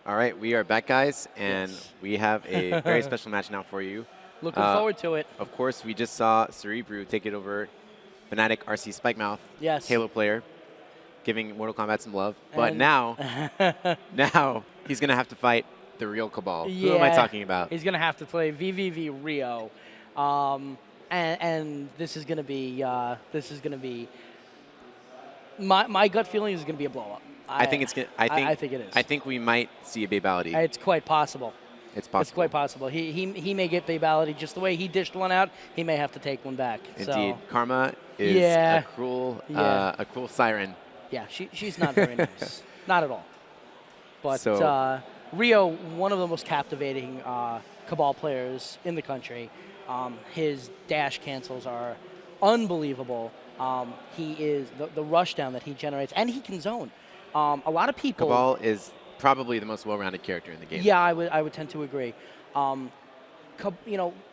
All right, we are back, guys, and Yes. we have a very special match now for you. Looking forward to it. Of course, we just saw Cerebru take it over Fnatic RC Spikemouth, Yes. Halo player, giving Mortal Kombat some love. But And now he's going to have to fight the real Cabal. yeah, Who am I talking about? He's gonna have to play vVv Rio, and this is gonna be my gut feeling is gonna be a blow up. I think it's gonna, I think it is. I think we might see a Babality. It's quite possible. It's possible. It's quite possible. He may get Babality just the way he dished one out. He may have to take one back. Indeed, So, Karma is Yeah. a cruel siren. yeah, she's not very nice. Not at all. But So- Rio, one of the most captivating Cabal players in the country. His dash cancels are unbelievable. He is the rush down that he generates, and he can zone. A lot of people. Cabal is probably the most well-rounded character in the game. Yeah, I would tend to agree. A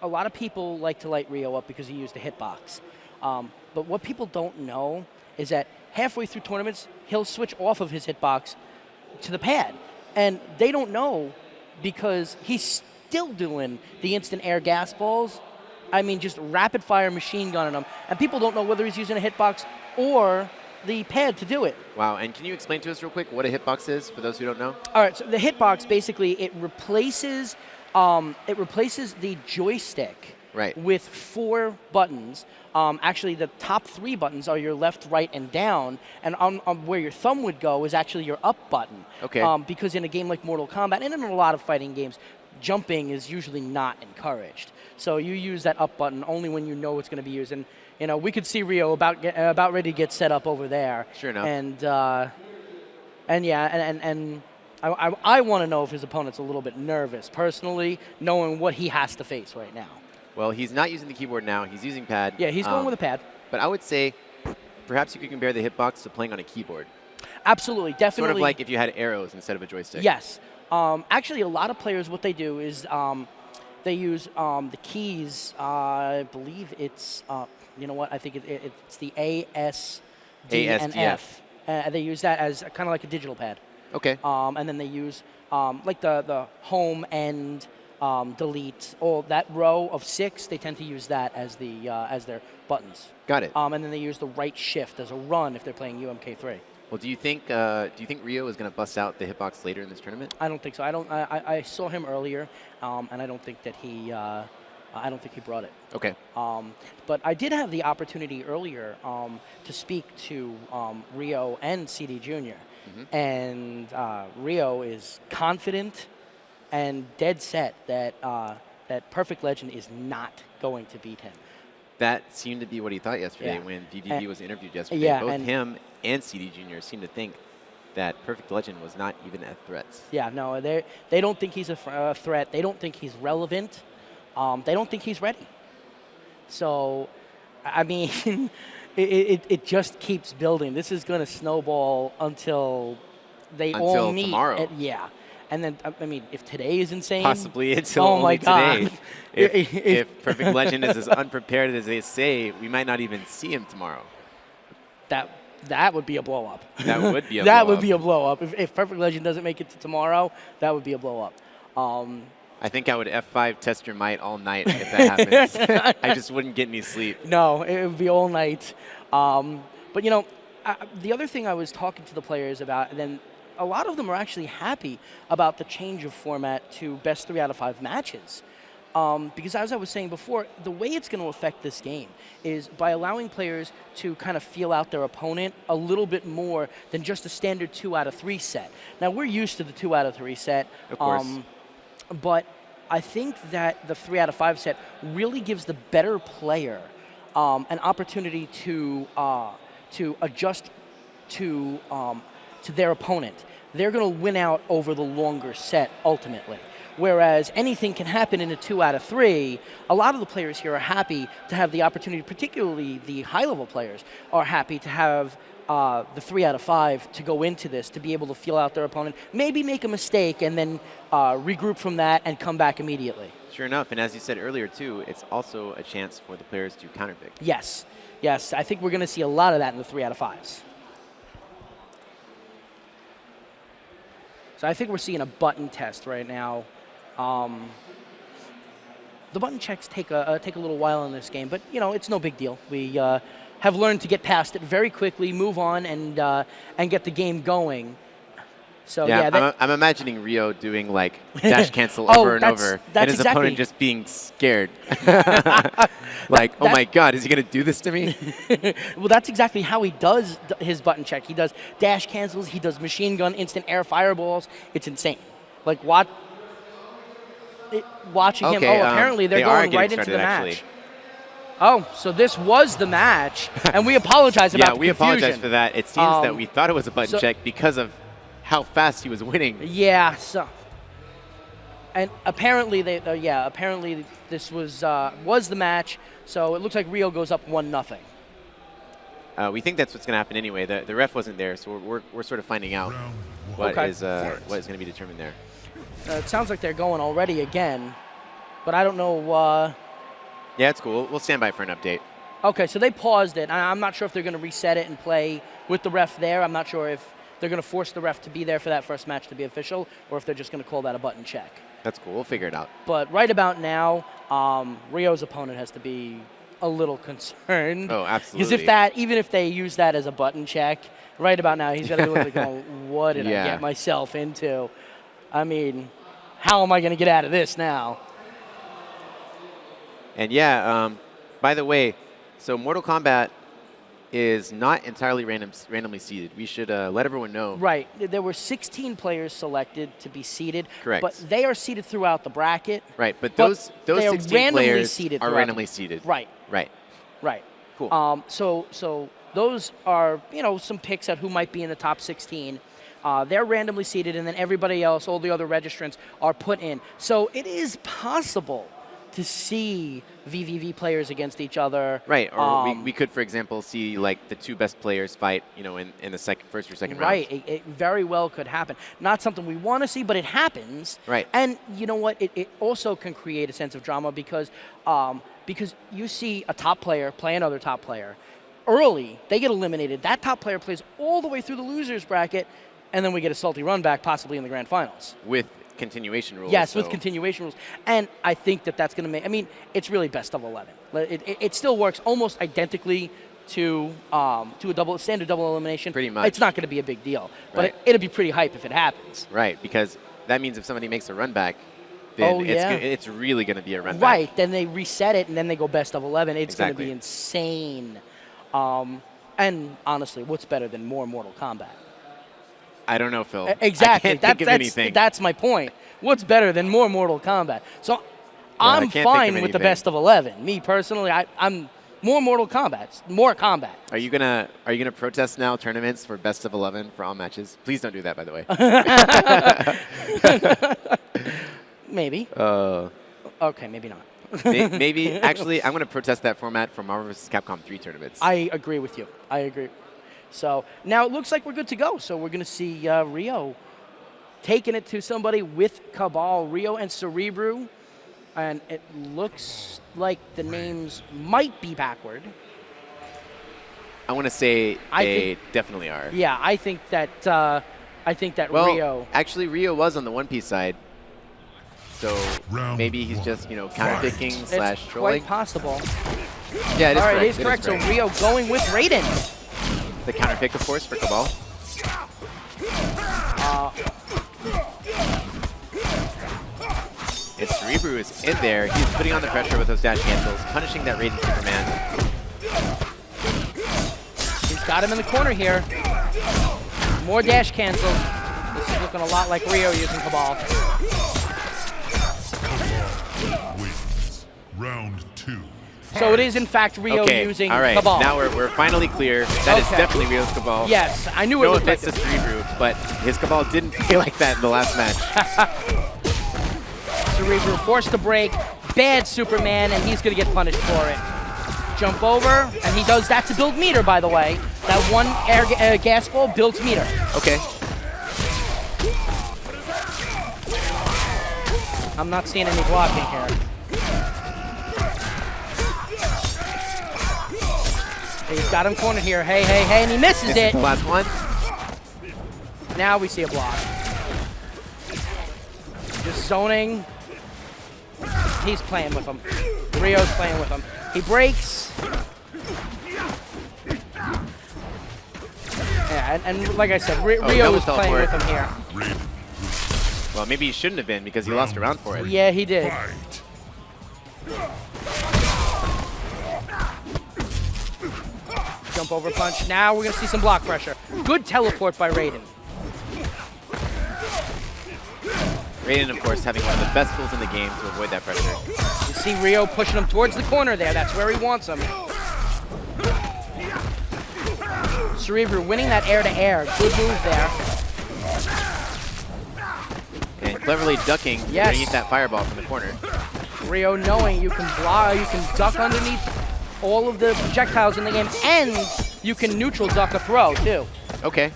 lot of people like to light Rio up because he used the hitbox. But what people don't know is that halfway through tournaments, he'll switch off of his hitbox to the pad. And they don't know because he's still doing the instant air gas balls. I mean, just rapid fire machine gunning them. And people don't know whether he's using a hitbox or the pad to do it. Wow, and can you explain to us real quick what a hitbox is for those who don't know? All right, so the hitbox basically it replaces the joystick Right. with 4 buttons. Actually, the top 3 buttons are your left, right, and down, and on where your thumb would go is actually your up button. Okay. Because in a game like Mortal Kombat and in a lot of fighting games, jumping is usually not encouraged. So you use that up button only when you know it's going to be used. And we could see Rio about ready to get set up over there. Sure enough. And I want to know if his opponent's a little bit nervous, personally, knowing what he has to face right now. Well, he's not using the keyboard now. He's using pad. Yeah, he's going with a pad. But I would say perhaps you could compare the hitbox to playing on a keyboard. Absolutely, definitely. Sort of like if you had arrows instead of a joystick. Yes. Actually, a lot of players, what they do is they use the keys. I believe it's, you know what? I think it's the A, S, D, and F. They use that as kind of like a digital pad. Okay. And then they use like the home and delete, or that row of 6. They tend to use that as their buttons. Got it. And then they use the right shift as a run if they're playing UMK3. Well, do you think Rio is going to bust out the hitbox later in this tournament? I don't think so. I saw him earlier, and I don't think that he brought it. Okay. But I did have the opportunity earlier to speak to Rio and CD Jr. Mm-hmm. And Rio is confident and dead set that Perfect Legend is not going to beat him. That seemed to be what he thought yesterday Yeah. when vVv was interviewed yesterday. Yeah, Both and him and CD Jr. seemed to think that Perfect Legend was not even a threat. Yeah, no, they don't think he's a threat. They don't think he's relevant. They don't think he's ready. So, I mean, it just keeps building. This is going to snowball until they all meet. Tomorrow. Yeah. And then, I mean, if today is insane. Possibly until oh my only today. God. If Perfect Legend is as unprepared as they say, we might not even see him tomorrow. That would be a blow up. That would be a that blow would up. be a blow up. If Perfect Legend doesn't make it to tomorrow, that would be a blow up. I think I would F5 test your might all night if that happens. I just wouldn't get any sleep. No, it would be all night. But the other thing I was talking to the players about, and then a lot of them are actually happy about the change of format to best 3 out of 5 matches. Because as I was saying before, the way it's going to affect this game is by allowing players to kind of feel out their opponent a little bit more than just a standard 2 out of 3 set. Now, we're used to the 2 out of 3 set. Of course. But I think that the 3 out of 5 set really gives the better player an opportunity to adjust to their opponent. They're going to win out over the longer set ultimately. Whereas anything can happen in a 2 out of 3, a lot of the players here are happy to have the opportunity, particularly the high-level players, are happy to have the 3 out of 5 to go into this, to be able to feel out their opponent, maybe make a mistake, and then regroup from that and come back immediately. Sure enough, and as you said earlier too, it's also a chance for the players to counterpick. Yes, yes, I think we're going to see a lot of that in the 3 out of 5s. So I think we're seeing a button test right now. The button checks take a little while in this game, but you know it's no big deal. We have learned to get past it very quickly, move on, and get the game going. So yeah, I'm imagining Rio doing like dash cancel over and over, and his opponent just being scared. Like, oh my God, is he gonna do this to me? Well, that's exactly how he does his button check. He does dash cancels. He does machine gun, instant air fireballs. It's insane. Like watching him. Oh, apparently they're going right into the match. Actually. Oh, so this was the match, and we apologize about the confusion. Yeah, we apologize for that. It seems that we thought it was a button check because of how fast he was winning. Yeah. So, and apparently apparently this was the match. So it looks like Rio goes up 1-0. We think that's what's going to happen anyway. The ref wasn't there, so we're sort of finding out what is going to be determined there. It sounds like they're going already again, but I don't know. Yeah, it's cool. We'll stand by for an update. Okay, so they paused it. I'm not sure if they're going to reset it and play with the ref there. I'm not sure if they're going to force the ref to be there for that first match to be official, or if they're just going to call that a button check. That's cool. We'll figure it out. But right about now, Rio's opponent has to be a little concerned. Oh, absolutely. Because even if they use that as a button check, right about now he's got to be looking going, what did I get myself into? I mean, how am I going to get out of this now? And yeah, by the way, so Mortal Kombat is not entirely randomly seeded. We should let everyone know. Right. There were 16 players selected to be seeded. Correct. But they are seeded throughout the bracket. Right, but those 16 players are randomly seeded. Right. Right. Right. Cool. So those are, some picks at who might be in the top 16. They're randomly seeded, and then everybody else, all the other registrants, are put in. So it is possible to see vVv players against each other. Right, or we could, for example, see like the two best players fight, in the first or second round. Right, it very well could happen. Not something we want to see, but it happens. Right. And you know what? It also can create a sense of drama because you see a top player play another top player. Early, they get eliminated. That top player plays all the way through the losers bracket, and then we get a salty run back, possibly in the grand finals. With continuation rules. Yes, with continuation rules. And I think that's going to make, it's really best of 11. It still works almost identically to a standard double elimination. Pretty much. It's not going to be a big deal. Right. But it'll be pretty hype if it happens. Right, because that means if somebody makes a run back, then it's really going to be a run back. Right, then they reset it and then they go best of 11. It's going to be insane. And honestly, what's better than more Mortal Kombat? I don't know, Phil. Exactly. I can't think of anything. That's my point. What's better than more Mortal Kombat? So I'm fine with the best of 11. Me personally, I'm more Mortal Kombat, more combat. Are you gonna protest now tournaments for best of 11 for all matches? Please don't do that, by the way. Maybe. Okay, maybe not. Maybe. Actually, I'm going to protest that format for Marvel vs. Capcom 3 tournaments. I agree with you. I agree. So now it looks like we're good to go. So we're going to see Rio taking it to somebody with Cabal, Rio and Cerebru. And it looks like the names might be backward. I want to say they definitely are. Yeah, I think that well, Rio. Actually, Rio was on the One Piece side. So maybe he's just, counterpicking / trolling. It's quite possible. Yeah, it is correct. All right, it is correct. So Rio going with Raiden. The counterpick, of course, for Cabal. And Cerebru is in there. He's putting on the pressure with those dash cancels, punishing that Raiden Superman. He's got him in the corner here. More dash cancels. This is looking a lot like Rio using Cabal. Round 2. So it is, in fact, Rio using Cabal. Now we're finally clear. That is definitely Rio's Cabal. Yes, I knew it no looked like offense to Cerebru, but his Cabal didn't play like that in the last match. Cerebru forced to break. Bad Superman, and he's going to get punished for it. Jump over, and he does that to build meter, by the way. That one air gas ball builds meter. Okay. I'm not seeing any blocking here. He's got him cornered here. Hey, hey, hey, and he misses it. The last one. Now we see a block. zoning. He's playing with him. Rio's playing with him. He breaks. Yeah, and like I said, Rio is playing with him here. Well, maybe he shouldn't have been because he lost a round for it. Yeah, he did. Jump over punch. Now we're going to see some block pressure. Good teleport by Raiden. Raiden, of course, having one of the best tools in the game to avoid that pressure. You see Rio pushing him towards the corner there. That's where he wants him. Cerebru winning that air-to-air. Good move there. And cleverly ducking underneath that fireball from the corner. Rio knowing you can block, you can duck underneath all of the projectiles in the game, and you can neutral duck a throw, too. Okay.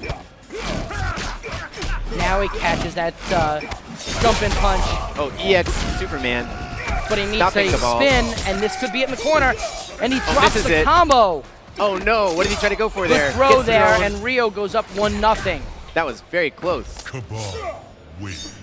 Now he catches that jump-in punch. Oh, EX Superman. But he needs a spin, and this could be it in the corner. And he drops the combo. Oh no, what did he try to go for there? Good throw there, and Rio goes up 1-0. That was very close. Cabal wins.